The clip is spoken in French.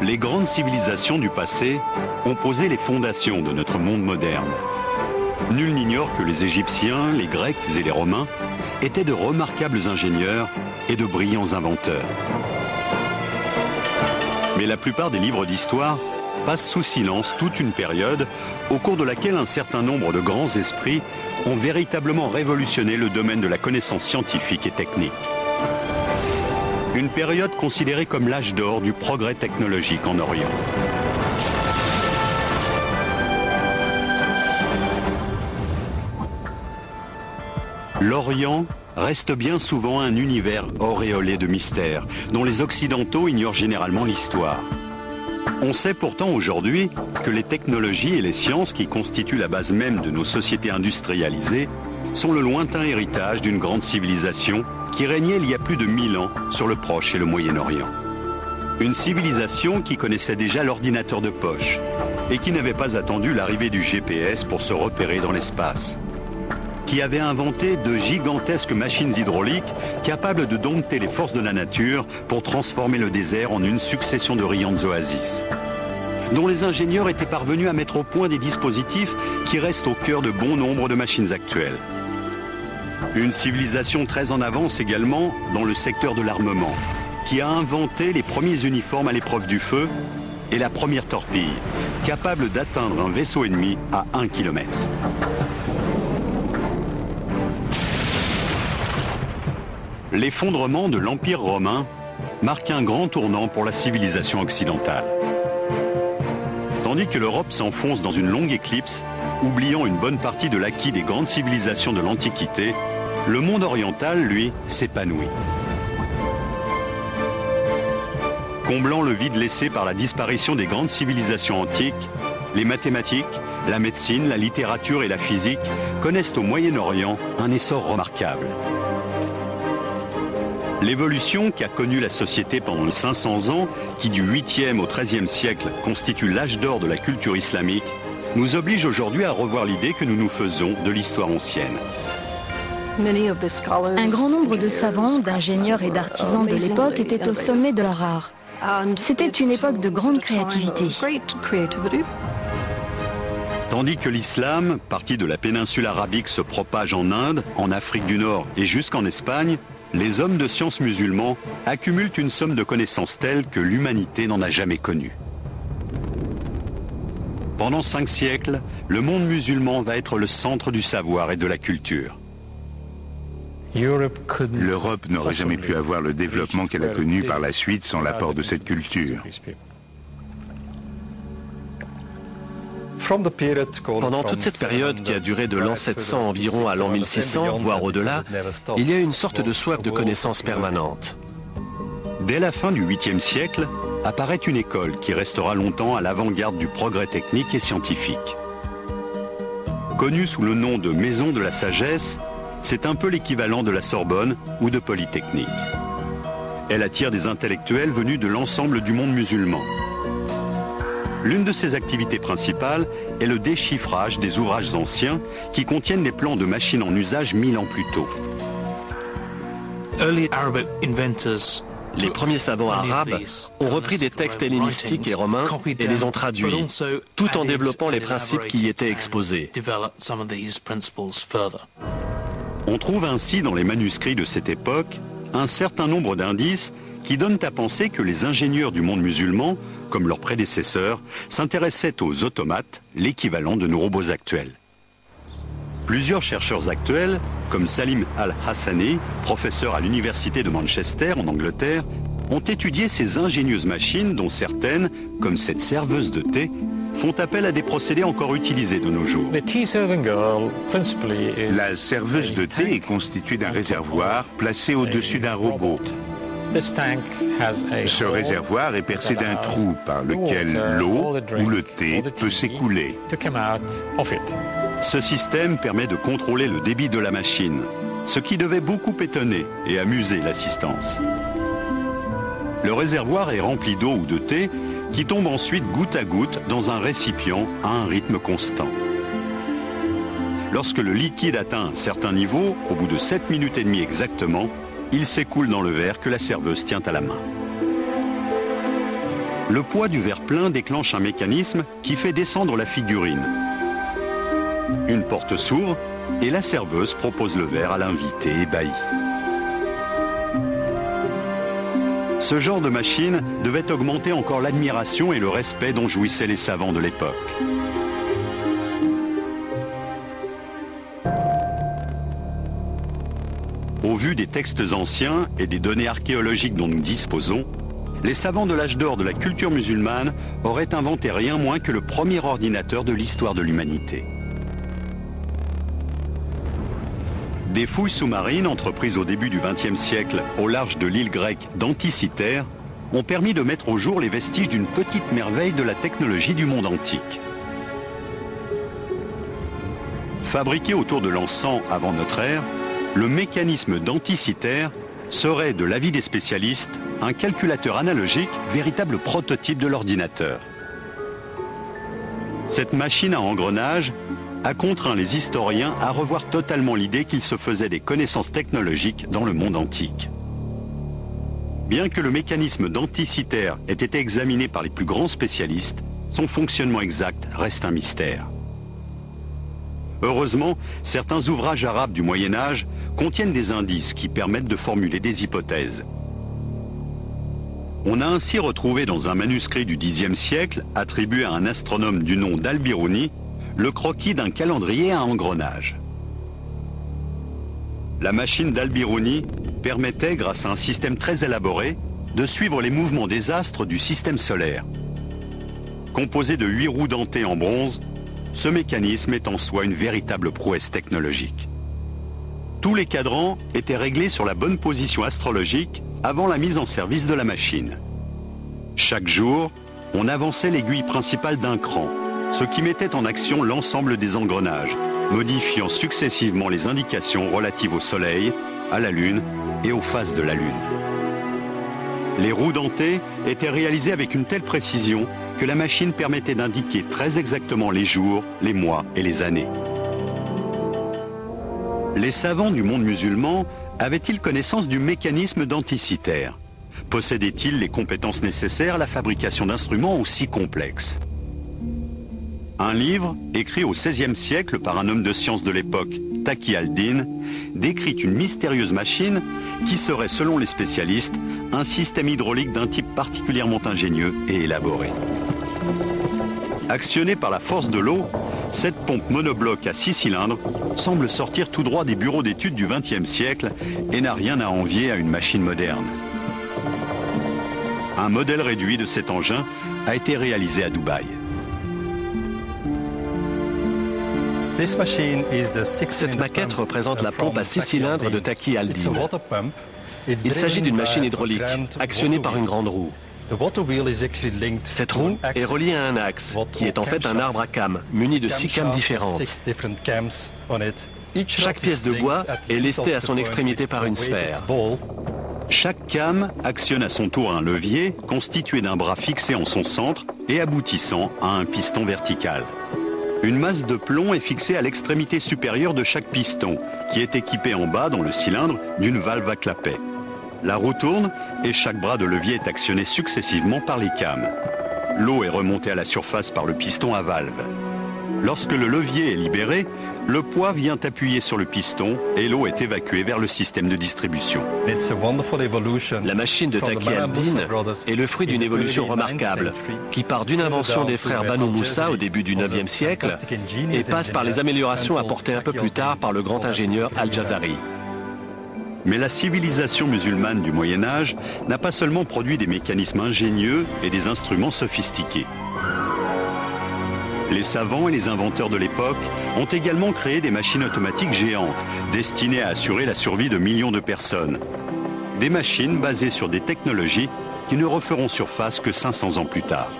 Les grandes civilisations du passé ont posé les fondations de notre monde moderne. Nul n'ignore que les Égyptiens, les Grecs et les Romains étaient de remarquables ingénieurs et de brillants inventeurs. Mais la plupart des livres d'histoire passent sous silence toute une période au cours de laquelle un certain nombre de grands esprits ont véritablement révolutionné le domaine de la connaissance scientifique et technique. Une période considérée comme l'âge d'or du progrès technologique en Orient. L'Orient reste bien souvent un univers auréolé de mystères, dont les Occidentaux ignorent généralement l'histoire. On sait pourtant aujourd'hui que les technologies et les sciences qui constituent la base même de nos sociétés industrialisées sont le lointain héritage d'une grande civilisation qui régnait il y a plus de 1000 ans sur le Proche et le Moyen-Orient. Une civilisation qui connaissait déjà l'ordinateur de poche et qui n'avait pas attendu l'arrivée du GPS pour se repérer dans l'espace. Qui avait inventé de gigantesques machines hydrauliques capables de dompter les forces de la nature pour transformer le désert en une succession de riantes oasis. Dont les ingénieurs étaient parvenus à mettre au point des dispositifs qui restent au cœur de bon nombre de machines actuelles. Une civilisation très en avance également dans le secteur de l'armement, qui a inventé les premiers uniformes à l'épreuve du feu et la première torpille, capable d'atteindre un vaisseau ennemi à 1 km. L'effondrement de l'Empire romain marque un grand tournant pour la civilisation occidentale. Tandis que l'Europe s'enfonce dans une longue éclipse, oubliant une bonne partie de l'acquis des grandes civilisations de l'Antiquité, le monde oriental, lui, s'épanouit. Comblant le vide laissé par la disparition des grandes civilisations antiques, les mathématiques, la médecine, la littérature et la physique connaissent au Moyen-Orient un essor remarquable. L'évolution qu'a connue la société pendant les 500 ans, qui du 8e au 13e siècle constitue l'âge d'or de la culture islamique, nous oblige aujourd'hui à revoir l'idée que nous nous faisons de l'histoire ancienne. Un grand nombre de savants, d'ingénieurs et d'artisans de l'époque étaient au sommet de leur art. C'était une époque de grande créativité. Tandis que l'islam, parti de la péninsule arabique, se propage en Inde, en Afrique du Nord et jusqu'en Espagne, les hommes de science musulmans accumulent une somme de connaissances telles que l'humanité n'en a jamais connue. Pendant 5 siècles, le monde musulman va être le centre du savoir et de la culture. L'Europe n'aurait jamais pu avoir le développement qu'elle a connu par la suite sans l'apport de cette culture. Pendant toute cette période qui a duré de l'an 700 environ à l'an 1600, voire au-delà, il y a une sorte de soif de connaissance permanente. Dès la fin du 8e siècle, apparaît une école qui restera longtemps à l'avant-garde du progrès technique et scientifique. Connue sous le nom de Maison de la Sagesse, c'est un peu l'équivalent de la Sorbonne ou de Polytechnique. Elle attire des intellectuels venus de l'ensemble du monde musulman. L'une de ses activités principales est le déchiffrage des ouvrages anciens qui contiennent les plans de machines en usage 1000 ans plus tôt. Les premiers savants arabes ont repris des textes hellénistiques et romains et les ont traduits, tout en développant les principes qui y étaient exposés. On trouve ainsi dans les manuscrits de cette époque un certain nombre d'indices qui donnent à penser que les ingénieurs du monde musulman, comme leurs prédécesseurs, s'intéressaient aux automates, l'équivalent de nos robots actuels. Plusieurs chercheurs actuels, comme Salim Al-Hassani, professeur à l'université de Manchester en Angleterre, ont étudié ces ingénieuses machines dont certaines, comme cette serveuse de thé, font appel à des procédés encore utilisés de nos jours. La serveuse de thé est constituée d'un réservoir placé au-dessus d'un robot. Ce réservoir est percé d'un trou par lequel l'eau ou le thé peut s'écouler. Ce système permet de contrôler le débit de la machine, ce qui devait beaucoup étonner et amuser l'assistance. Le réservoir est rempli d'eau ou de thé qui tombe ensuite goutte à goutte dans un récipient à un rythme constant. Lorsque le liquide atteint un certain niveau, au bout de 7 minutes et demie exactement, il s'écoule dans le verre que la serveuse tient à la main. Le poids du verre plein déclenche un mécanisme qui fait descendre la figurine. Une porte s'ouvre et la serveuse propose le verre à l'invité ébahi. Ce genre de machine devait augmenter encore l'admiration et le respect dont jouissaient les savants de l'époque. Au vu des textes anciens et des données archéologiques dont nous disposons, les savants de l'âge d'or de la culture musulmane auraient inventé rien moins que le premier ordinateur de l'histoire de l'humanité. Des fouilles sous-marines entreprises au début du XXe siècle au large de l'île grecque d'Anticythère ont permis de mettre au jour les vestiges d'une petite merveille de la technologie du monde antique. Fabriqué autour de l'an 100 avant notre ère, le mécanisme d'Anticythère serait, de l'avis des spécialistes, un calculateur analogique, véritable prototype de l'ordinateur. Cette machine à engrenages a contraint les historiens à revoir totalement l'idée qu'ils se faisaient des connaissances technologiques dans le monde antique. Bien que le mécanisme d'Anticythère ait été examiné par les plus grands spécialistes, son fonctionnement exact reste un mystère. Heureusement, certains ouvrages arabes du Moyen-Âge contiennent des indices qui permettent de formuler des hypothèses. On a ainsi retrouvé dans un manuscrit du Xe siècle, attribué à un astronome du nom d'Al-Biruni, le croquis d'un calendrier à engrenages. La machine d'Al-Biruni permettait, grâce à un système très élaboré, de suivre les mouvements des astres du système solaire. Composé de 8 roues dentées en bronze, ce mécanisme est en soi une véritable prouesse technologique. Tous les cadrans étaient réglés sur la bonne position astrologique avant la mise en service de la machine. Chaque jour, on avançait l'aiguille principale d'un cran, ce qui mettait en action l'ensemble des engrenages, modifiant successivement les indications relatives au Soleil, à la Lune et aux phases de la Lune. Les roues dentées étaient réalisées avec une telle précision que la machine permettait d'indiquer très exactement les jours, les mois et les années. Les savants du monde musulman avaient-ils connaissance du mécanisme d'Anticythère? Possédaient-ils les compétences nécessaires à la fabrication d'instruments aussi complexes? Un livre, écrit au XVIe siècle par un homme de science de l'époque, Taqi al-Din, décrit une mystérieuse machine qui serait, selon les spécialistes, un système hydraulique d'un type particulièrement ingénieux et élaboré. Actionnée par la force de l'eau, cette pompe monobloc à 6 cylindres semble sortir tout droit des bureaux d'études du XXe siècle et n'a rien à envier à une machine moderne. Un modèle réduit de cet engin a été réalisé à Dubaï. Cette maquette représente la pompe à 6 cylindres de Taqi al-Din. Il s'agit d'une machine hydraulique, actionnée par une grande roue. Cette roue est reliée à un axe, qui est en fait un arbre à cames, muni de 6 cames différentes. Chaque pièce de bois est lestée à son extrémité par une sphère. Chaque came actionne à son tour un levier constitué d'un bras fixé en son centre et aboutissant à un piston vertical. Une masse de plomb est fixée à l'extrémité supérieure de chaque piston, qui est équipé en bas, dans le cylindre, d'une valve à clapet. La roue tourne et chaque bras de levier est actionné successivement par les cames. L'eau est remontée à la surface par le piston à valve. Lorsque le levier est libéré, le poids vient appuyer sur le piston et l'eau est évacuée vers le système de distribution. La machine de Taqi al-Din est le fruit d'une évolution remarquable qui part d'une invention des frères Banu Moussa au début du IXe siècle et passe par les améliorations apportées un peu plus tard par le grand ingénieur Al-Jazari. Mais la civilisation musulmane du Moyen-Âge n'a pas seulement produit des mécanismes ingénieux et des instruments sophistiqués. Les savants et les inventeurs de l'époque ont également créé des machines automatiques géantes, destinées à assurer la survie de millions de personnes. Des machines basées sur des technologies qui ne referont surface que 500 ans plus tard.